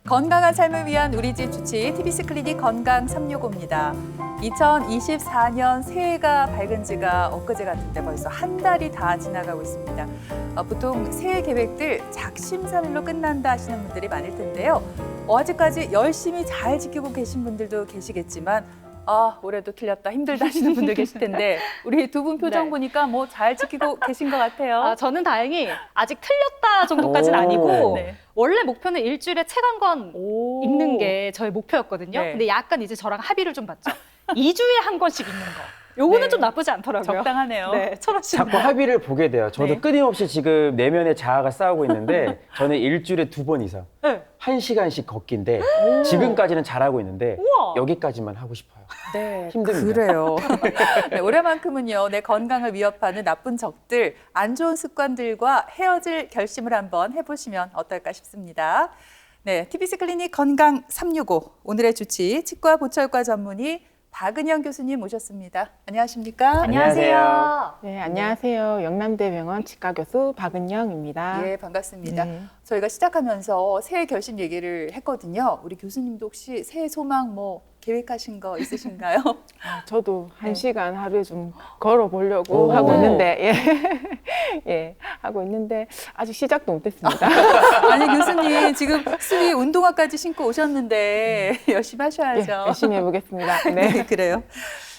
건강한 삶을 위한 우리 집 주치 TBC 클리닉 건강 365입니다. 2024년 새해가 밝은 지가 엊그제 같은데 벌써 한 달이 다 지나가고 있습니다. 보통 새해 계획들 작심삼일로 끝난다 하시는 분들이 많을 텐데요. 아직까지 열심히 잘 지키고 계신 분들도 계시겠지만 올해도 틀렸다, 힘들다 하시는 분들 계실 텐데 우리 두 분 표정 네. 보니까 뭐 잘 지키고 계신 것 같아요. 저는 다행히 아직 틀렸다 정도까지는 아니고 네. 원래 목표는 일주일에 책 한 권 오. 읽는 게 저의 목표였거든요. 네. 근데 약간 이제 저랑 합의를 좀 봤죠. 2주에 한 권씩 읽는 거. 요거는 네. 좀 나쁘지 않더라고요. 적당하네요. 네, 천원 씨. 자꾸 합의를 보게 돼요. 저도 네. 끊임없이 지금 내면의 자아가 싸우고 있는데 저는 일주일에 2번 이상 네. 1시간씩 걷기인데 지금까지는 잘하고 있는데 우와. 여기까지만 하고 싶어요. 네, 힘듭니다. 그래요. 네, 올해만큼은요, 내 건강을 위협하는 나쁜 적들, 안 좋은 습관들과 헤어질 결심을 한번 해보시면 어떨까 싶습니다. 네, TBC 클리닉 건강 365 오늘의 주치 치과 보철과 전문의 박은영 교수님 모셨습니다. 안녕하십니까? 안녕하세요. 네, 안녕하세요. 영남대병원 치과교수 박은영입니다. 예, 반갑습니다. 네. 저희가 시작하면서 새해 결심 얘기를 했거든요. 우리 교수님도 혹시 새해 소망 뭐 계획하신 거 있으신가요? 저도 네. 1시간 하루에 좀 걸어보려고 오. 하고 있는데, 하고 있는데 아직 시작도 못했습니다. 아니 교수님 지금 수위 운동화까지 신고 오셨는데 열심히 예, 하셔야죠. 열심히 해보겠습니다. 네, 네. 그래요.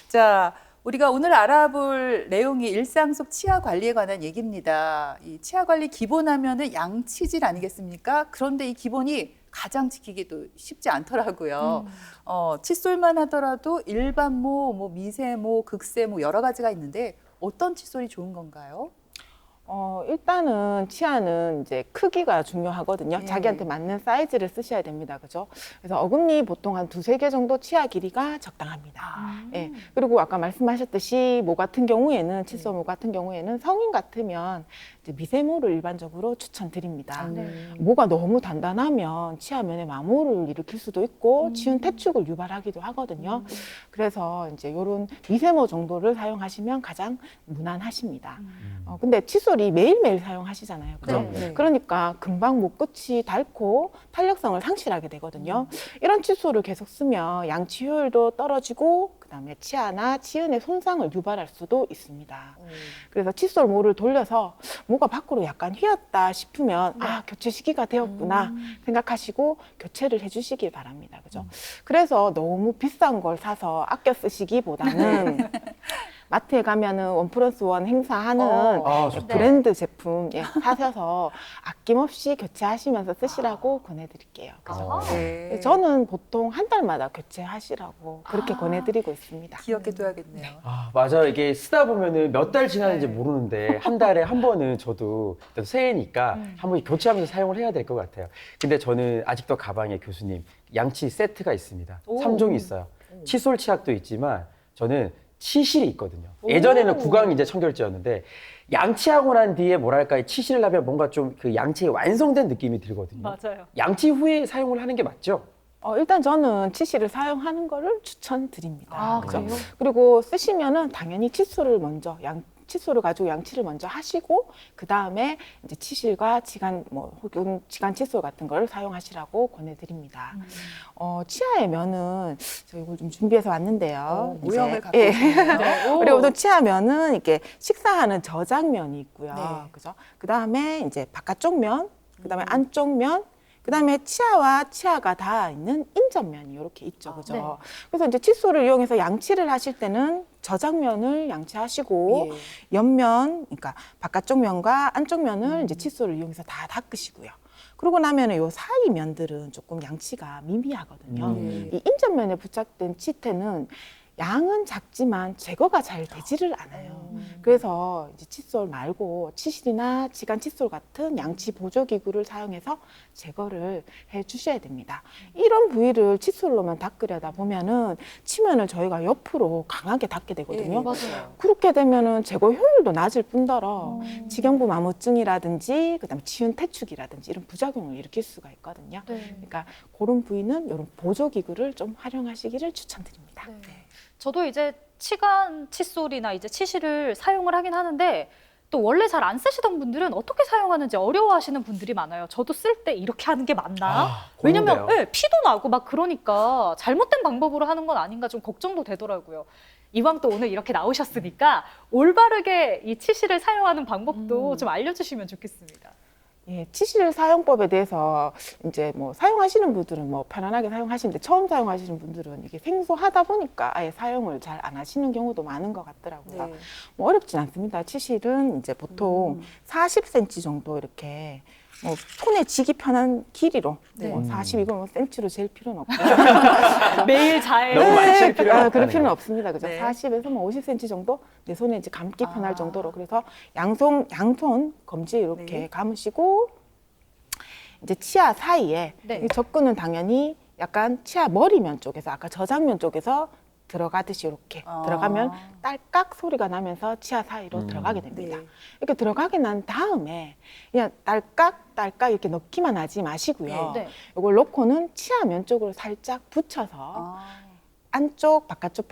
자, 우리가 오늘 알아볼 내용이 일상 속 치아 관리에 관한 얘기입니다. 이 치아 관리 기본하면은 양치질 아니겠습니까? 그런데 이 기본이 가장 지키기도 쉽지 않더라고요. 칫솔만 하더라도 일반모, 뭐 미세모, 극세모 여러 가지가 있는데 어떤 칫솔이 좋은 건가요? 일단은 치아는 이제 크기가 중요하거든요. 예. 자기한테 맞는 사이즈를 쓰셔야 됩니다. 그죠? 그래서 어금니 보통 한 2-3개 정도 치아 길이가 적당합니다. 예. 그리고 아까 말씀하셨듯이 모 같은 경우에는 칫솔 모 같은 경우에는 성인 같으면 이제 미세모를 일반적으로 추천드립니다. 모가 너무 단단하면 치아면에 마모를 일으킬 수도 있고 치윤 퇴축을 유발하기도 하거든요. 그래서 이제 이런 미세모 정도를 사용하시면 가장 무난하십니다. 근데 칫솔이 매일매일 사용하시잖아요. 그죠? 네. 그러니까 금방 목 끝이 닳고 탄력성을 상실하게 되거든요. 이런 칫솔을 계속 쓰면 양치 효율도 떨어지고 그다음에 치아나 치은의 손상을 유발할 수도 있습니다. 그래서 칫솔 모를 돌려서 모가 밖으로 약간 휘었다 싶으면 교체 시기가 되었구나 생각하시고 교체를 해주시길 바랍니다. 그죠? 그래서 너무 비싼 걸 사서 아껴 쓰시기보다는 마트에 가면은 1+1 행사하는 좋다. 브랜드 제품 사셔서 아낌없이 교체하시면서 쓰시라고 권해드릴게요. 그죠? 네. 저는 보통 한 달마다 교체하시라고 그렇게 권해드리고 있습니다. 기억해둬야겠네요. 맞아요. 이게 쓰다 보면은 몇 달 지나는지 네. 모르는데 한 달에 한 번은 저도 새해니까 한 번씩 교체하면서 사용을 해야 될 것 같아요. 근데 저는 아직도 가방에 교수님 양치 세트가 있습니다. 3종이 있어요. 칫솔 치약도 있지만 저는 치실이 있거든요. 예전에는 구강이 이제 청결제였는데 양치하고 난 뒤에 뭐랄까 치실을 하면 뭔가 좀 그 양치의 완성된 느낌이 들거든요. 맞아요. 양치 후에 사용을 하는 게 맞죠? 일단 저는 치실을 사용하는 거를 추천드립니다. 그죠? 그래요? 그리고 쓰시면은 당연히 칫솔을 먼저 칫솔을 가지고 양치를 먼저 하시고 그 다음에 이제 치실과 지간 혹은 지간 칫솔 같은 걸 사용하시라고 권해드립니다. 치아의 면은 저 이걸 좀 준비해서 왔는데요. 모형을 갖고 예. 계시네요. 그리고 또 치아 면은 이렇게 식사하는 저장면이 있고요. 네. 그죠? 그 다음에 이제 바깥쪽 면, 그 다음에 안쪽 면. 그다음에 치아와 치아가 다 있는 인접면이 이렇게 있죠, 그죠? 네. 그래서 이제 칫솔을 이용해서 양치를 하실 때는 저장면을 양치하시고 옆면, 그러니까 바깥쪽 면과 안쪽 면을 이제 칫솔을 이용해서 다 닦으시고요. 그러고 나면은 요 사이 면들은 조금 양치가 미미하거든요. 이 인접면에 부착된 치태는 양은 작지만 제거가 잘 되지를 않아요. 그래서 이제 칫솔 말고 치실이나 지간 칫솔 같은 양치 보조 기구를 사용해서 제거를 해 주셔야 됩니다. 이런 부위를 칫솔로만 닦으려다 보면은 치면을 저희가 옆으로 강하게 닦게 되거든요. 맞아요. 그렇게 되면은 제거 효율도 낮을 뿐더러 직영부 마모증이라든지 그다음에 치윤 퇴축이라든지 이런 부작용을 일으킬 수가 있거든요. 네. 그러니까 그런 부위는 이런 보조 기구를 좀 활용하시기를 추천드립니다. 저도 이제 치간 칫솔이나 이제 치실을 사용을 하긴 하는데 또 원래 잘 안 쓰시던 분들은 어떻게 사용하는지 어려워하시는 분들이 많아요. 저도 쓸 때 이렇게 하는 게 맞나? 왜냐면 고민돼요. 피도 나고 막 그러니까 잘못된 방법으로 하는 건 아닌가 좀 걱정도 되더라고요. 이왕 또 오늘 이렇게 나오셨으니까 올바르게 이 치실을 사용하는 방법도 좀 알려주시면 좋겠습니다. 예, 치실 사용법에 대해서 이제 뭐 사용하시는 분들은 뭐 편안하게 사용하시는데 처음 사용하시는 분들은 이게 생소하다 보니까 아예 사용을 잘 안 하시는 경우도 많은 것 같더라고요. 네. 뭐 어렵진 않습니다. 치실은 이제 보통 40cm 정도 이렇게 뭐 손에 쥐기 편한 길이로 네. 뭐 40 이걸 뭐 센치로 잴 필요는 없고 매일 잘 너무 많이 칠 필요는 그럴 없다는 필요는 거. 없습니다. 그죠? 네. 40에서 뭐 50cm 정도 내 손에 이제 감기 편할 아. 정도로 그래서 양손 검지에 이렇게 네. 감으시고 이제 치아 사이에 네. 이 접근은 당연히 약간 치아 머리면 쪽에서 아까 저장면 쪽에서 들어가듯이 이렇게 아. 들어가면 딸깍 소리가 나면서 치아 사이로 들어가게 됩니다. 네. 이렇게 들어가게 난 다음에 그냥 딸깍 이렇게 넣기만 하지 마시고요. 네. 이걸 놓고는 치아 면 쪽으로 살짝 붙여서 아. 안쪽 바깥쪽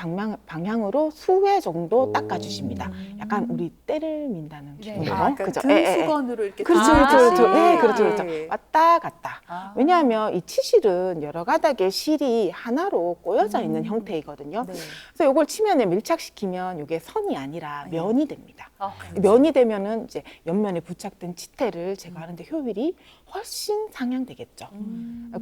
방향으로 수회 정도 오. 닦아주십니다. 약간 우리 때를 민다는 네. 기분으로 아, 그러니까 그죠? 등 예, 예, 예. 수건으로 이렇게 그렇죠, 아. 그렇죠, 그렇죠. 네, 아. 그렇죠, 그렇죠. 예. 왔다 갔다. 아. 왜냐하면 이 치실은 여러 가닥의 실이 하나로 꼬여져 있는 형태이거든요. 네. 그래서 이걸 치면에 밀착시키면 이게 선이 아니라 네. 면이 됩니다. 아, 면이 되면은 이제 옆면에 부착된 치태를 제거하는데 효율이 훨씬 상향되겠죠.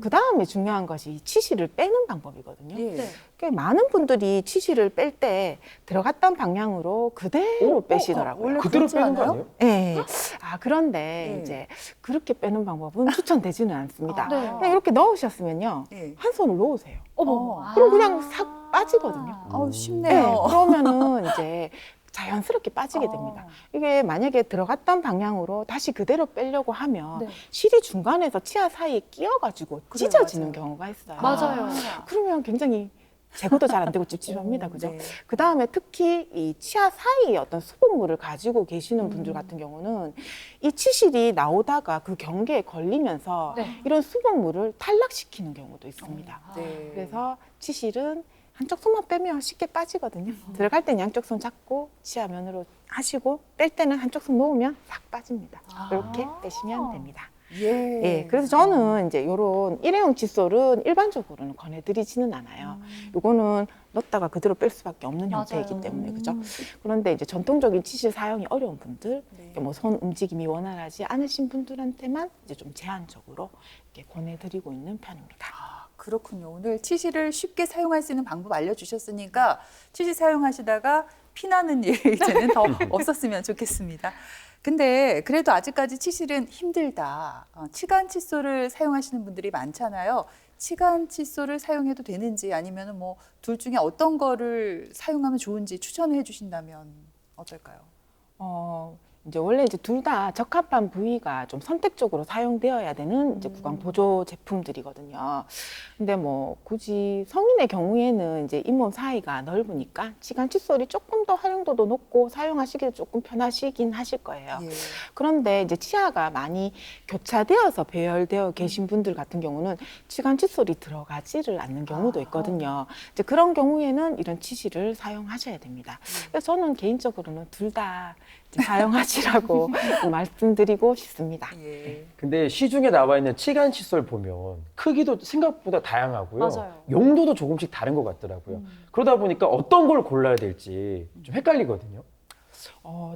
그 다음에 중요한 것이 이 치실을 빼는 방법이거든요. 예. 네. 꽤 많은 분들이 치실을 뺄 때 들어갔던 방향으로 그대로 빼시더라고요. 원래 그대로 그렇지 빼는 거 않아요? 아니에요? 예. 아, 그런데 네. 이제 그렇게 빼는 방법은 추천되지는 않습니다. 아. 네. 그냥 이렇게 넣으셨으면요. 예. 한 손을 놓으세요. 어머. 그럼 그냥 싹 빠지거든요. 아우 네. 쉽네요. 그러면은 이제 자연스럽게 빠지게 어. 됩니다. 이게 만약에 들어갔던 방향으로 다시 그대로 빼려고 하면 네. 실이 중간에서 치아 사이에 끼어가지고 그래요, 찢어지는 맞아요. 경우가 있어요. 맞아요. 그러면 굉장히 제거도 잘 안 되고 찝찝합니다. 그죠? 네. 그 다음에 특히 이 치아 사이에 어떤 수분물을 가지고 계시는 분들 같은 경우는 이 치실이 나오다가 그 경계에 걸리면서 네. 이런 수분물을 탈락시키는 경우도 있습니다. 네. 그래서 치실은 한쪽 손만 빼면 쉽게 빠지거든요. 들어갈 땐 양쪽 손 잡고 치아 면으로 하시고 뺄 때는 한쪽 손 놓으면 싹 빠집니다. 이렇게 빼시면 됩니다. 예. 예, 그래서 저는 이제 요런 일회용 칫솔은 일반적으로는 권해드리지는 않아요. 요거는 넣었다가 그대로 뺄 수밖에 없는 맞아요. 형태이기 때문에 그죠? 그런데 이제 전통적인 치실 사용이 어려운 분들, 네. 뭐 손 움직임이 원활하지 않으신 분들한테만 이제 좀 제한적으로 이렇게 권해드리고 있는 편입니다. 아, 그렇군요. 오늘 치실을 쉽게 사용할 수 있는 방법 알려주셨으니까 치실 사용하시다가 피나는 일 이제는 더 없었으면 좋겠습니다. 근데 그래도 아직까지 치실은 힘들다. 치간 칫솔을 사용하시는 분들이 많잖아요. 치간 칫솔을 사용해도 되는지 아니면 뭐 둘 중에 어떤 거를 사용하면 좋은지 추천해 주신다면 어떨까요? 이제 원래 이제 둘 다 적합한 부위가 좀 선택적으로 사용되어야 되는 이제 구강 보조 제품들이거든요. 근데 뭐 굳이 성인의 경우에는 이제 잇몸 사이가 넓으니까 치간 칫솔이 조금 더 활용도도 높고 사용하시기 조금 편하시긴 하실 거예요. 예. 그런데 이제 치아가 많이 교차되어서 배열되어 계신 분들 같은 경우는 치간 칫솔이 들어가지를 않는 경우도 있거든요. 이제 그런 경우에는 이런 치실을 사용하셔야 됩니다. 그래서 저는 개인적으로는 둘 다 사용하시라고 말씀드리고 싶습니다. 예. 근데 시중에 나와 있는 치간 칫솔 보면 크기도 생각보다 다양하고요. 맞아요. 용도도 조금씩 다른 것 같더라고요. 그러다 보니까 어떤 걸 골라야 될지 좀 헷갈리거든요.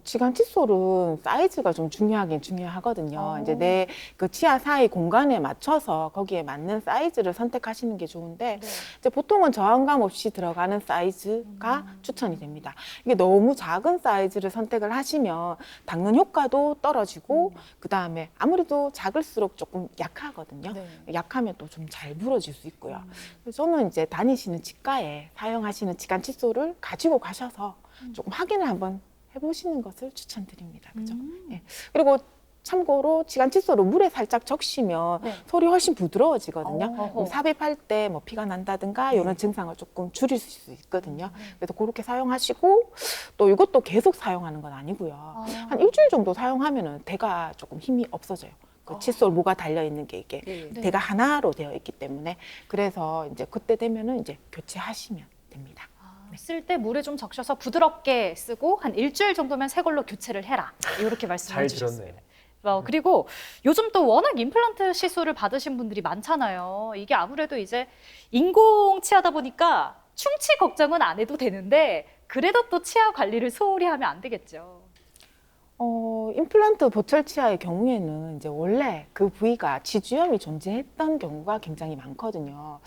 치간 칫솔은 사이즈가 좀 중요하긴 중요하거든요. 이제 내 그 치아 사이 공간에 맞춰서 거기에 맞는 사이즈를 선택하시는 게 좋은데 이제 보통은 저항감 없이 들어가는 사이즈가 추천이 됩니다. 이게 너무 작은 사이즈를 선택을 하시면 닦는 효과도 떨어지고 그 다음에 아무래도 작을수록 조금 약하거든요. 네. 약하면 또 좀 잘 부러질 수 있고요. 그래서 저는 이제 다니시는 치과에 사용하시는 치간 칫솔을 가지고 가셔서 조금 확인을 한번 해보시는 것을 추천드립니다. 그죠? 예. 그리고 참고로 치간 칫솔을 물에 살짝 적시면 네. 솔이 훨씬 부드러워지거든요. 어허. 그럼 삽입할 때 뭐 피가 난다든가 이런 증상을 조금 줄일 수 있거든요. 그래서 그렇게 사용하시고 또 이것도 계속 사용하는 건 아니고요. 한 일주일 정도 사용하면은 대가 조금 힘이 없어져요. 그 칫솔 모가 달려 있는 게 이게 네. 대가 하나로 되어 있기 때문에 그래서 이제 그때 되면은 이제 교체하시면 됩니다. 쓸 때 물에 좀 적셔서 부드럽게 쓰고 한 일주일 정도면 새 걸로 교체를 해라. 이렇게 말씀해 잘 주셨습니다. 들었네요. 그리고 요즘 또 워낙 임플란트 시술을 받으신 분들이 많잖아요. 이게 아무래도 이제 인공 치아다 보니까 충치 걱정은 안 해도 되는데 그래도 또 치아 관리를 소홀히 하면 안 되겠죠. 임플란트 보철 치아의 경우에는 이제 원래 그 부위가 치주염이 존재했던 경우가 굉장히 많거든요.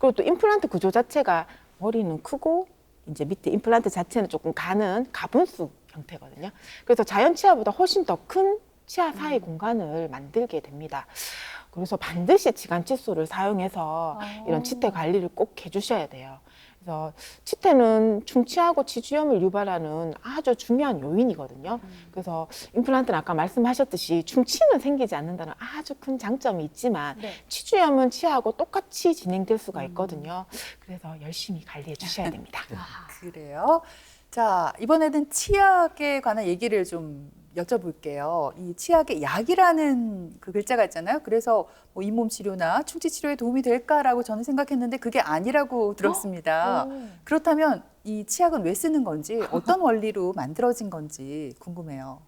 그리고 또 임플란트 구조 자체가 머리는 크고 이제 밑에 임플란트 자체는 조금 가분수 형태거든요. 그래서 자연 치아보다 훨씬 더 큰 치아 사이 공간을 만들게 됩니다. 그래서 반드시 치간 칫솔을 사용해서 이런 치태 관리를 꼭 해주셔야 돼요. 그래서 치태는 충치하고 치주염을 유발하는 아주 중요한 요인이거든요. 그래서 임플란트는 아까 말씀하셨듯이 충치는 생기지 않는다는 아주 큰 장점이 있지만 네. 치주염은 치아하고 똑같이 진행될 수가 있거든요. 그래서 열심히 관리해 주셔야 됩니다. 그래요. 자, 이번에는 치약에 관한 얘기를 좀 여쭤볼게요. 이 치약에 약이라는 그 글자가 있잖아요. 그래서 뭐 잇몸 치료나 충치 치료에 도움이 될까라고 저는 생각했는데 그게 아니라고 들었습니다. 그렇다면 이 치약은 왜 쓰는 건지, 어떤 원리로 만들어진 건지 궁금해요.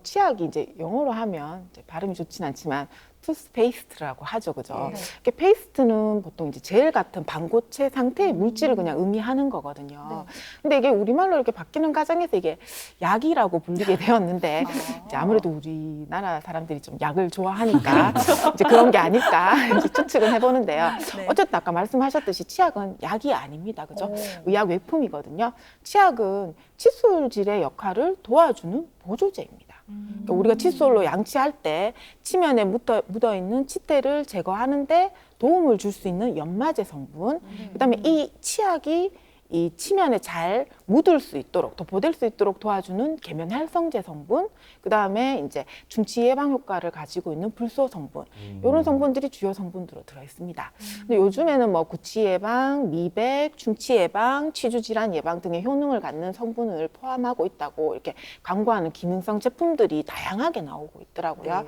치약이 이제 영어로 하면 이제 발음이 좋진 않지만 투스페이스트라고 하죠, 그죠? 네. 이게 페이스트는 보통 이제 젤 같은 방고체 상태의 물질을 그냥 의미하는 거거든요. 근데 이게 우리말로 이렇게 바뀌는 과정에서 이게 약이라고 불리게 되었는데 이제 아무래도 우리나라 사람들이 좀 약을 좋아하니까 이제 그런 게 아닐까 이제 추측은 해보는데요. 네. 어쨌든 아까 말씀하셨듯이 치약은 약이 아닙니다, 그죠? 의약 외품이거든요. 치약은 칫솔질의 역할을 도와주는 보조제입니다. 그러니까 우리가 칫솔로 양치할 때 치면에 묻어있는 치태를 제거하는데 도움을 줄 수 있는 연마제 성분, 그다음에 이 치약이 이 치면에 잘 묻을 수 있도록, 더 보댈 수 있도록 도와주는 계면 활성제 성분, 그다음에 이제 충치 예방 효과를 가지고 있는 불소 성분, 이런 성분들이 주요 성분으로 들어 있습니다. 근데 요즘에는 뭐 구취 예방, 미백, 충치 예방, 치주 질환 예방 등의 효능을 갖는 성분을 포함하고 있다고 이렇게 광고하는 기능성 제품들이 다양하게 나오고 있더라고요.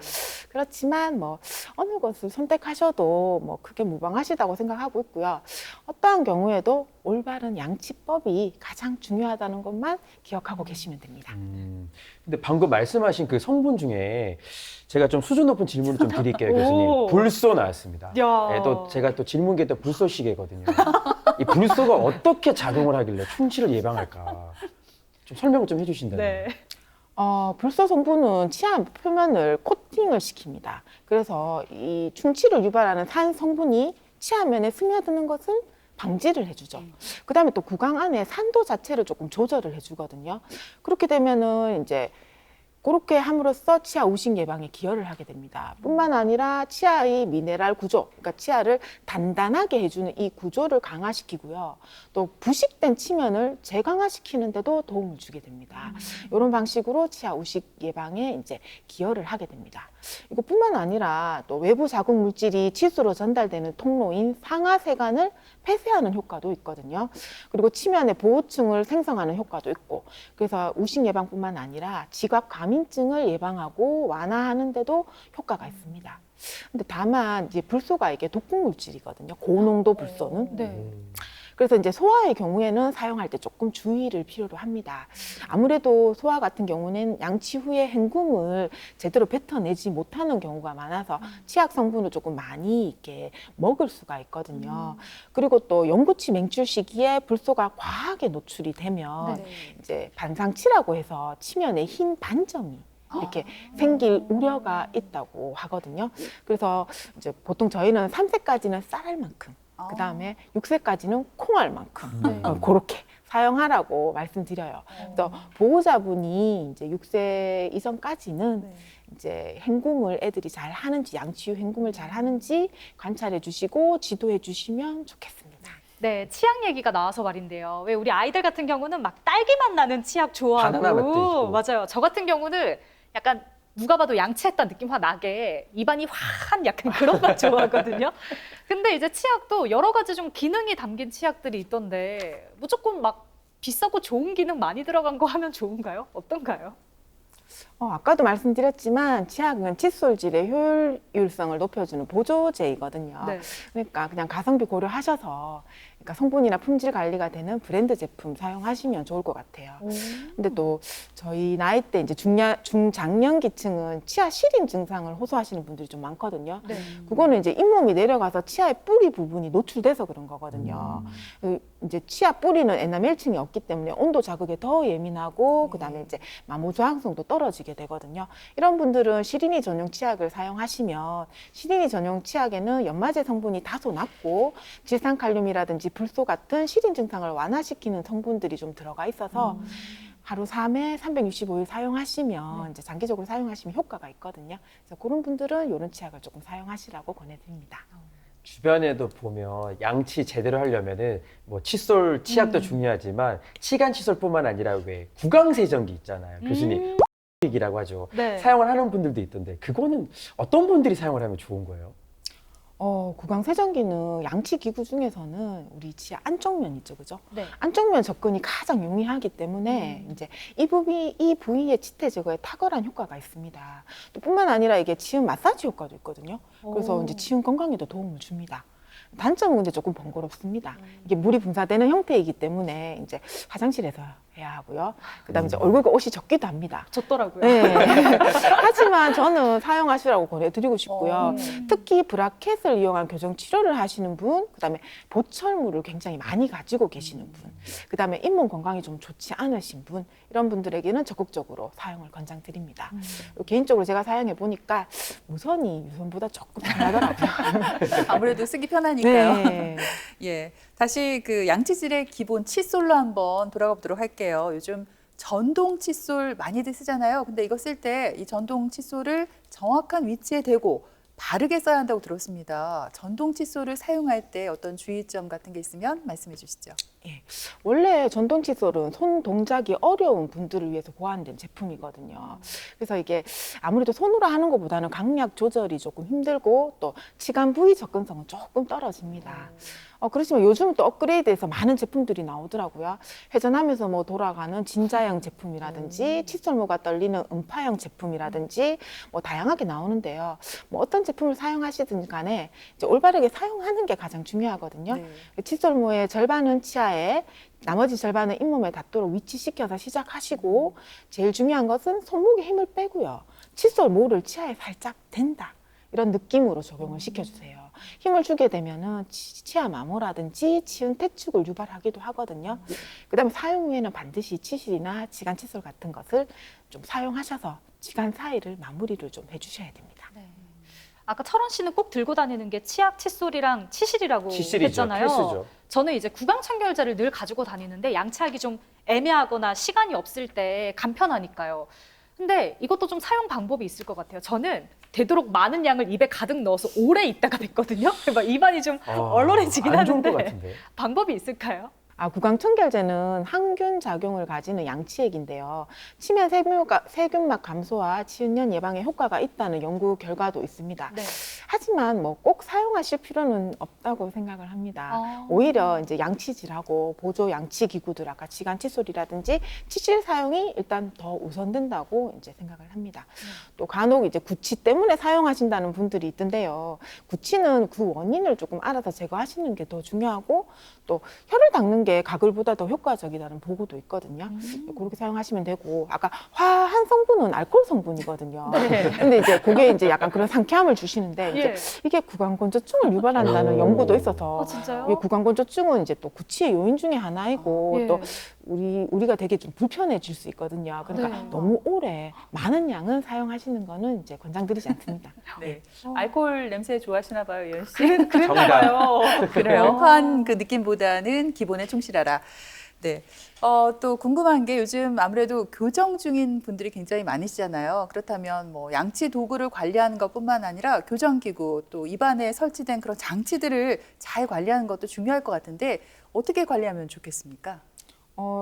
그렇지만 뭐 어느 것을 선택하셔도 뭐 크게 무방하시다고 생각하고 있고요. 어떠한 경우에도 올바른 양치법이 가장 중요하다는 것만 기억하고 계시면 됩니다. 근데 방금 말씀하신 그 성분 중에 제가 좀 수준 높은 질문을 좀 드릴게요, 오. 교수님. 불소 나왔습니다. 야. 네, 또 제가 또 질문계 또 불소 시계거든요. 이 불소가 어떻게 작용을 하길래 충치를 예방할까? 좀 설명을 좀 해주신다면. 네. 불소 성분은 치아 표면을 코팅을 시킵니다. 그래서 이 충치를 유발하는 산 성분이 치아면에 스며드는 것을 방지를 해주죠. 그다음에 또 구강 안에 산도 자체를 조금 조절을 해주거든요. 그렇게 되면은 이제 그렇게 함으로써 치아 우식 예방에 기여를 하게 됩니다. 뿐만 아니라 치아의 미네랄 구조, 그러니까 치아를 단단하게 해주는 이 구조를 강화시키고요. 또 부식된 치면을 재강화시키는 데도 도움을 주게 됩니다. 이런 방식으로 치아 우식 예방에 이제 기여를 하게 됩니다. 이것뿐만 아니라 또 외부 자극 물질이 치수로 전달되는 통로인 상하세관을 폐쇄하는 효과도 있거든요. 그리고 치면의 보호층을 생성하는 효과도 있고, 그래서 우식 예방뿐만 아니라 지각 과민증을 예방하고 완화하는 데도 효과가 있습니다. 근데 다만 이제 불소가 이게 독극 물질이거든요. 고농도 불소는. 네. 그래서 이제 소화의 경우에는 사용할 때 조금 주의를 필요로 합니다. 아무래도 소화 같은 경우는 양치 후에 헹굼을 제대로 뱉어내지 못하는 경우가 많아서 치약 성분을 조금 많이 이렇게 먹을 수가 있거든요. 그리고 또 연구치 맹출 시기에 불소가 과하게 노출이 되면 네. 이제 반상치라고 해서 치면에 흰 반점이 이렇게 생길 우려가 있다고 하거든요. 그래서 이제 보통 저희는 3세까지는 쌀알 만큼, 그 다음에 6세까지는 콩알 만큼 그렇게 사용하라고 말씀드려요. 그래서 보호자분이 이제 6세 이전까지는 이제 헹굼을 애들이 잘 하는지, 양치 후 헹굼을 잘 하는지 관찰해 주시고 지도해 주시면 좋겠습니다. 네, 치약 얘기가 나와서 말인데요. 왜 우리 아이들 같은 경우는 막 딸기맛 나는 치약 좋아하고, 바나나 맛도 있고. 맞아요. 저 같은 경우는 약간 누가 봐도 양치했다는 느낌 확 나게 입안이 환 약간 그런 맛 좋아하거든요. 근데 이제 치약도 여러 가지 좀 기능이 담긴 치약들이 있던데 무조건 막 비싸고 좋은 기능 많이 들어간 거 하면 좋은가요? 어떤가요? 아까도 말씀드렸지만 치약은 칫솔질의 효율성을 높여주는 보조제이거든요. 네. 그러니까 그냥 가성비 고려하셔서 그러니까 성분이나 품질 관리가 되는 브랜드 제품 사용하시면 좋을 것 같아요. 근데 또 저희 나이 때 이제 중장년기층은 치아 시린 증상을 호소하시는 분들이 좀 많거든요. 네. 그거는 이제 잇몸이 내려가서 치아의 뿌리 부분이 노출돼서 그런 거거든요. 이제 치아 뿌리는 에나멜층이 없기 때문에 온도 자극에 더 예민하고 그다음에 이제 마모 저항성도 떨어지게 되거든요. 이런 분들은 시린이 전용 치약을 사용하시면 시린이 전용 치약에는 연마제 성분이 다소 낮고 질산칼륨이라든지 불소 같은 시린 증상을 완화시키는 성분들이 좀 들어가 있어서 하루 3회 365일 사용하시면 이제 장기적으로 사용하시면 효과가 있거든요. 그래서 그런 분들은 이런 치약을 조금 사용하시라고 권해드립니다. 주변에도 보면 양치 제대로 하려면은 뭐 칫솔 치약도 중요하지만 치간 칫솔뿐만 아니라 왜 구강 세정기 있잖아요. 교수님 이라고 하죠. 네. 사용을 하는 분들도 있던데 그거는 어떤 분들이 사용을 하면 좋은 거예요? 구강 세정기는 양치 기구 중에서는 우리 치아 안쪽면 있죠, 그죠? 네. 안쪽면 접근이 가장 용이하기 때문에 이제 이 부위의 치태 제거에 탁월한 효과가 있습니다. 또 뿐만 아니라 이게 치음 마사지 효과도 있거든요. 그래서 오. 이제 치음 건강에도 도움을 줍니다. 단점은 근데 조금 번거롭습니다. 이게 물이 분사되는 형태이기 때문에 이제 화장실에서 해야 하고요. 그다음에 이제 얼굴과 옷이 젖기도 합니다. 졌더라고요. 네. 하지만 저는 사용하시라고 권해드리고 싶고요. 특히 브라켓을 이용한 교정 치료를 하시는 분, 그다음에 보철물을 굉장히 많이 가지고 계시는 분, 그다음에 잇몸 건강이 좀 좋지 않으신 분, 이런 분들에게는 적극적으로 사용을 권장드립니다. 개인적으로 제가 사용해 보니까 무선이 유선보다 조금 편하더라고요. 아무래도 쓰기 편하니까요. 네. 예, 다시 그 양치질의 기본 칫솔로 한번 돌아가 보도록 할게요. 요즘 전동 칫솔 많이들 쓰잖아요. 근데 이거 쓸 때 이 전동 칫솔을 정확한 위치에 대고 바르게 써야 한다고 들었습니다. 전동 칫솔을 사용할 때 어떤 주의점 같은 게 있으면 말씀해 주시죠. 원래 전동 칫솔은 손 동작이 어려운 분들을 위해서 고안된 제품이거든요. 그래서 이게 아무래도 손으로 하는 것보다는 강약 조절이 조금 힘들고 또 치간 부위 접근성은 조금 떨어집니다. 그렇지만 요즘은 또 업그레이드해서 많은 제품들이 나오더라고요. 회전하면서 뭐 돌아가는 진자형 제품이라든지 칫솔모가 떨리는 음파형 제품이라든지 뭐 다양하게 나오는데요. 뭐 어떤 제품을 사용하시든 간에 이제 올바르게 사용하는 게 가장 중요하거든요. 네. 칫솔모의 절반은 치아에 나머지 절반은 잇몸에 닿도록 위치시켜서 시작하시고 제일 중요한 것은 손목에 힘을 빼고요. 칫솔모를 치아에 살짝 댄다. 이런 느낌으로 적용을 시켜주세요. 힘을 주게 되면은 치아 마모라든지 치은 태축을 유발하기도 하거든요. 그다음에 사용 후에는 반드시 치실이나 치간 칫솔 같은 것을 좀 사용하셔서 치간 사이를 마무리를 좀 해주셔야 됩니다. 네. 아까 철원 씨는 꼭 들고 다니는 게 치약 칫솔이랑 치실이라고 치실이죠. 했잖아요. 필수죠. 저는 이제 구강 청결제를 늘 가지고 다니는데 양치하기 좀 애매하거나 시간이 없을 때 간편하니까요. 근데 이것도 좀 사용 방법이 있을 것 같아요. 저는 되도록 많은 양을 입에 가득 넣어서 오래 있다가 됐거든요. 막 입안이 좀 얼얼해지긴 안 좋은 것 하는데 같은데. 방법이 있을까요? 구강 청결제는 항균 작용을 가지는 양치액인데요. 치면 세균막 감소와 치은연 예방에 효과가 있다는 연구 결과도 있습니다. 네. 하지만 뭐 꼭 사용하실 필요는 없다고 생각을 합니다. 오히려 이제 양치질하고 보조 양치 기구들 아까 치간 칫솔이라든지 치실 사용이 일단 더 우선된다고 이제 생각을 합니다. 또 간혹 이제 구취 때문에 사용하신다는 분들이 있던데요. 구취는 그 원인을 조금 알아서 제거하시는 게 더 중요하고 또 혀를 닦는 게 가글보다 더 효과적이라는 보고도 있거든요. 그렇게 사용하시면 되고 아까 화한 성분은 알코올 성분이거든요. 네. 근데 이제 그게 이제 약간 그런 상쾌함을 주시는데 이제 예. 이게 구강건조증을 유발한다는 오. 연구도 있어서 진짜요? 이 구강건조증은 이제 또 구취의 요인 중에 하나이고 예. 또 우리가 되게 좀 불편해질 수 있거든요. 그러니까 네. 너무 오래 많은 양은 사용하시는 거는 이제 권장드리지 않습니다. 네. 알코올 냄새 좋아하시나 봐요, 예은 씨. 그랬나 봐요. 그래요. 화한 그 느낌보다는 기본에 충실하라. 네. 또 궁금한 게 요즘 아무래도 교정 중인 분들이 굉장히 많으시잖아요. 그렇다면 뭐 양치 도구를 관리하는 것뿐만 아니라 교정기구 또 입안에 설치된 그런 장치들을 잘 관리하는 것도 중요할 것 같은데 어떻게 관리하면 좋겠습니까?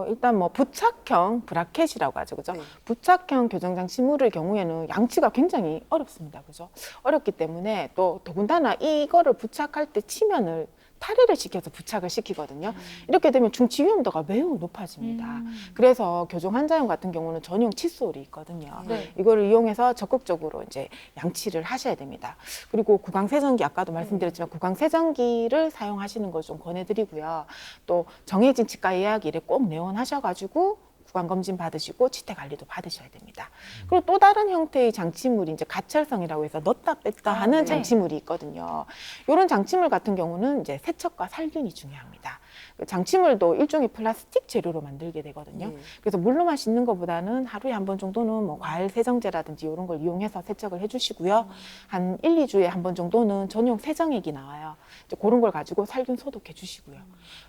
일단 뭐 부착형 브라켓이라고 하죠, 그죠? 네. 부착형 교정장치물의 경우에는 양치가 굉장히 어렵습니다, 그죠? 어렵기 때문에 또 더군다나 이거를 부착할 때 치면을 탈의를 시켜서 부착을 시키거든요. 이렇게 되면 중치 위험도가 매우 높아집니다. 음. 그래서 교정 환자용 같은 경우는 전용 칫솔이 있거든요. 네. 이거를 이용해서 적극적으로 이제 양치를 하셔야 됩니다. 그리고 구강 세정기 아까도 말씀드렸지만 구강 세정기를 사용하시는 걸 좀 권해드리고요. 또 정해진 치과 예약일에 꼭 내원하셔가지고 구강 검진 받으시고 치태 관리도 받으셔야 됩니다. 그리고 또 다른 형태의 장치물이 이제 가철성이라고 해서 넣었다 뺐다 하는 네. 장치물이 있거든요. 이런 장치물 같은 경우는 이제 세척과 살균이 중요합니다. 그 장치물도 일종의 플라스틱 재료로 만들게 되거든요. 예. 그래서 물로만 씻는 것보다는 하루에 한 번 정도는 뭐 과일 세정제라든지 이런 걸 이용해서 세척을 해주시고요. 한 1, 2주에 한 번 정도는 전용 세정액이 나와요. 이제 그런 걸 가지고 살균 소독해 주시고요.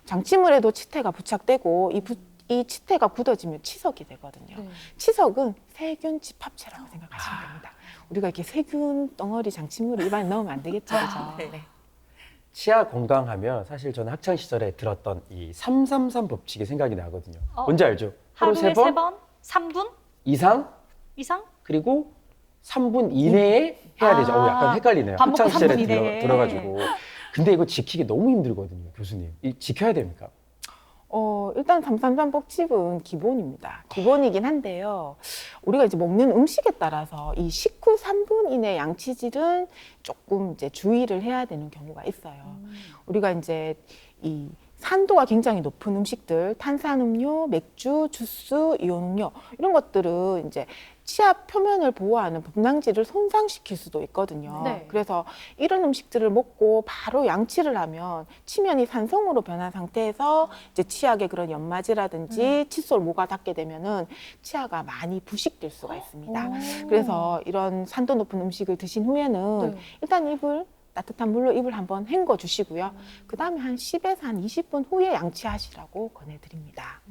장치물에도 치태가 부착되고 이 치태가 굳어지면 치석이 되거든요. 네. 치석은 세균 집합체라고 생각하시면 됩니다. 우리가 이렇게 세균 덩어리 장치물을 입안에 넣으면 안 되겠죠, 그죠? 네. 네. 치아 건강하면 사실 저는 학창 시절에 들었던 이 333 법칙이 생각이 나거든요. 어. 뭔지 알죠? 하루 하루에 3번 3분 이상 이상? 그리고 3분 이내에 해야 되죠. 약간 헷갈리네요. 밥 먹고 학창 시절에 3분 이내에. 들어가지고. 근데 이거 지키기 너무 힘들거든요, 교수님. 이 지켜야 됩니까? 일단 333 법칙은 기본입니다. 기본이긴 한데요. 우리가 이제 먹는 음식에 따라서 이 식후 3분 이내 양치질은 조금 이제 주의를 해야 되는 경우가 있어요. 우리가 이제 이 산도가 굉장히 높은 음식들, 탄산음료, 맥주, 주스, 이온음료 이런 것들은 이제 치아 표면을 보호하는 범랑질을 손상시킬 수도 있거든요. 네. 그래서 이런 음식들을 먹고 바로 양치를 하면 치면이 산성으로 변한 상태에서 이제 치약의 그런 연마제라든지 칫솔 모가 닿게 되면은 치아가 많이 부식될 수가 있습니다. 그래서 이런 산도 높은 음식을 드신 후에는 네. 일단 입을 따뜻한 물로 입을 한번 헹궈 주시고요. 그 다음에 한 10에서 한 20분 후에 양치하시라고 권해드립니다.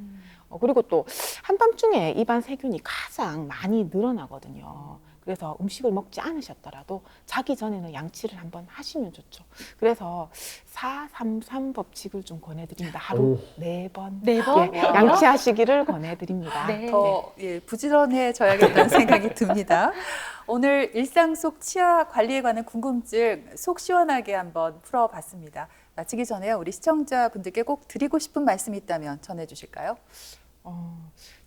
그리고 또 한밤중에 입안 세균이 가장 많이 늘어나거든요. 그래서 음식을 먹지 않으셨더라도 자기 전에는 양치를 한번 하시면 좋죠. 그래서 433 법칙을 좀 권해드립니다. 하루 4번 네 번? 양치하시기를 권해드립니다. 네. 더 부지런해져야겠다는 생각이 듭니다. 오늘 일상 속 치아 관리에 관한 궁금증 속 시원하게 한번 풀어봤습니다. 마치기 전에 우리 시청자분들께 꼭 드리고 싶은 말씀이 있다면 전해주실까요?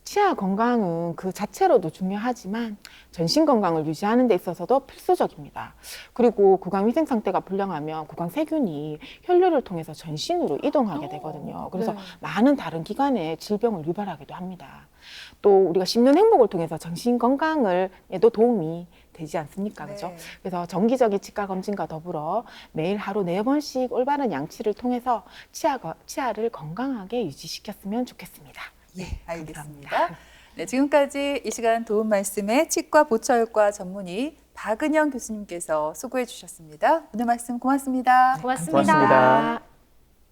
치아 건강은 그 자체로도 중요하지만 전신 건강을 유지하는 데 있어서도 필수적입니다. 그리고 구강 위생 상태가 불량하면 구강 세균이 혈류를 통해서 전신으로 이동하게 되거든요. 그래서 네. 많은 다른 기관에 질병을 유발하기도 합니다. 또 우리가 씹는 행복을 통해서 정신 건강에도 도움이 되지 않습니까? 그죠? 네. 그래서 정기적인 치과 검진과 더불어 매일 하루 4번씩 올바른 양치를 통해서 치아를 건강하게 유지시켰으면 좋겠습니다. 예, 알겠습니다. 네, 지금까지 이 시간 도움 말씀에 치과 보철과 전문의 박은영 교수님께서 수고해 주셨습니다. 오늘 말씀 고맙습니다. 고맙습니다. 고맙습니다.